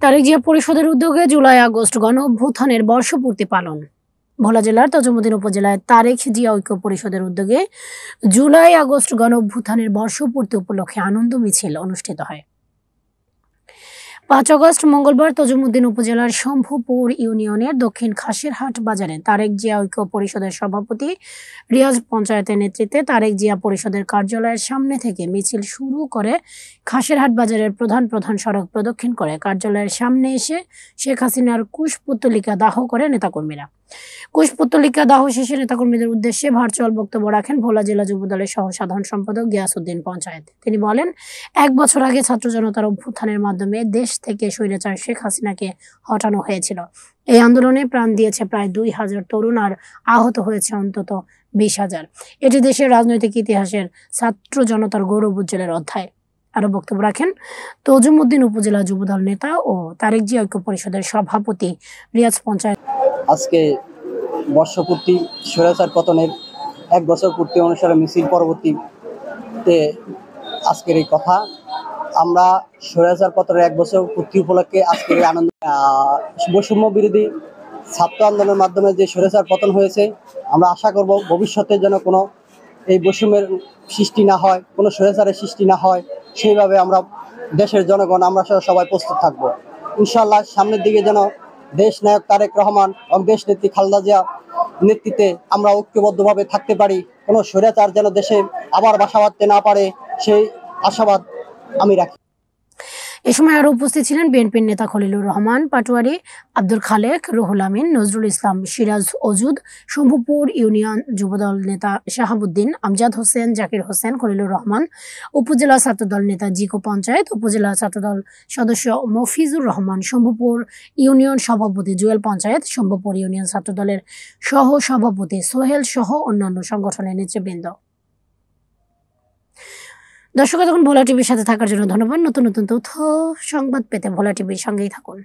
তারেক জিয়া পরিষদের উদ্যোগে July August গণ অভ্যুত্থানের বর্ষপূর্তি পালন। ভোলা জেলার তজুমুদ্দিন উপজেলায় তারেক জিয়া ঐক্য পরিষদের উদ্যোগে জুলাই আগস্ট গণ অভ্যুত্থানের বর্ষপূর্তি উপলক্ষে আনন্দ মিছিল অনুষ্ঠিত হয়। ৫ আগস্ট মঙ্গলবার তজুমুদ্দিন উপজেলার শম্ভুপুর ইউনিয়নের দক্ষিণ খাসিরহাট বাজারে তারেক জিয়া ঐক্য পরিষদের সভাপতি রিয়াজ পঞ্চায়েতের নেতৃত্বে তারেক জিয়া পরিষদের কার্যালয়ের সামনে থেকে মিছিল শুরু করে খাসিরহাট বাজারের প্রধান সড়ক প্রদক্ষিণ করে কার্যালয়ের সামনে এসে শেখ হাসিনার কুশপুত্তলিকা দাহ করে নেতাকর্মীরা। কুশপুত্তলিকা দাহ শেষে নেতাকর্মীদের উদ্দেশ্যে ভার্চুয়াল বক্তব্য রাখেন ভোলা জেলা যুবদলের সহ সাধারণ সম্পাদক গিয়াসউদ্দিন পঞ্চায়েত। তিনি বলেন, ১ বছর আগে ছাত্র জনতার অভ্যুত্থানের মাধ্যমে দেশ থেকে স্বৈরাচার শেখ হাসিনাকে হটানো হয়েছিল। এই আন্দোলনে প্রাণ দিয়েছে প্রায় ২,০০০ তরুণ আর আহত হয়েছে অন্তত ২০,০০০। এটি দেশের রাজনৈতিক ইতিহাসের ছাত্র জনতার গৌরব উজ্জ্বলের অধ্যায়। আরো বক্তব্য রাখেন তজুমুদ্দিন উপজেলা যুবদল নেতা ও তারেক জিয়া ঐক্য পরিষদের সভাপতি রিয়াজ পঞ্চায়েত। আজকে বর্ষপূর্তি স্বৈরাচার পতনের ১ বছর পূর্তি অনুসারে মিছিল পরবর্তীতে আজকের এই কথা। আমরা স্বৈরাচার পতনের ১ বছর পূর্তি উপলক্ষে আজকের এই আনন্দ বৈষম্য বিরোধী ছাত্র আন্দোলনের মাধ্যমে যে স্বৈরাচার পতন হয়েছে, আমরা আশা করব ভবিষ্যতে যেন কোনো এই বৈষম্যের সৃষ্টি না হয়, কোনো স্বৈরাচারের সৃষ্টি না হয়, সেইভাবে আমরা দেশের জনগণ আমরা সবাই প্রস্তুত থাকব। ইনশাআল্লাহ সামনের দিকে যেন দেশ নায়ক তারেক রহমান এবং দেশ নেত্রী খালেদা জিয়া নেতৃত্বে আমরা ঐক্যবদ্ধভাবে থাকতে পারি, কোনো স্বৈরাচার যেন দেশে আবার বাসা বাঁধতে না পারে, সেই আশাবাদ আমি রাখি। এ সময় আরো উপস্থিত ছিলেন বিএনপির নেতা খলিলুর রহমান পাটোয়ারি, আব্দুল খালেক, রুহুল আমিন, নজরুল ইসলাম, সিরাজ ওজুদ, শম্ভুপুর ইউনিয়ন যুবদল নেতা শাহাবুদ্দিন, আমজাদ হোসেন, জাকির হোসেন, খলিলুর রহমান, উপজেলা ছাত্রদল নেতা জিকো পঞ্চায়েত, উপজেলা ছাত্রদল সদস্য মফিজুর রহমান, শম্ভুপুর ইউনিয়ন সভাপতি জুয়েল পঞ্চায়েত, শম্ভুপুর ইউনিয়ন ছাত্রদলের সহ সভাপতি সোহেল সহ অন্যান্য সংগঠনের নেতৃবৃন্দ। দর্শক, তখন ভোলা টিভির সাথে থাকার জন্য ধন্যবাদ। নতুন তথ্য সংবাদ পেতে ভোলা টিভির সঙ্গেই থাকুন।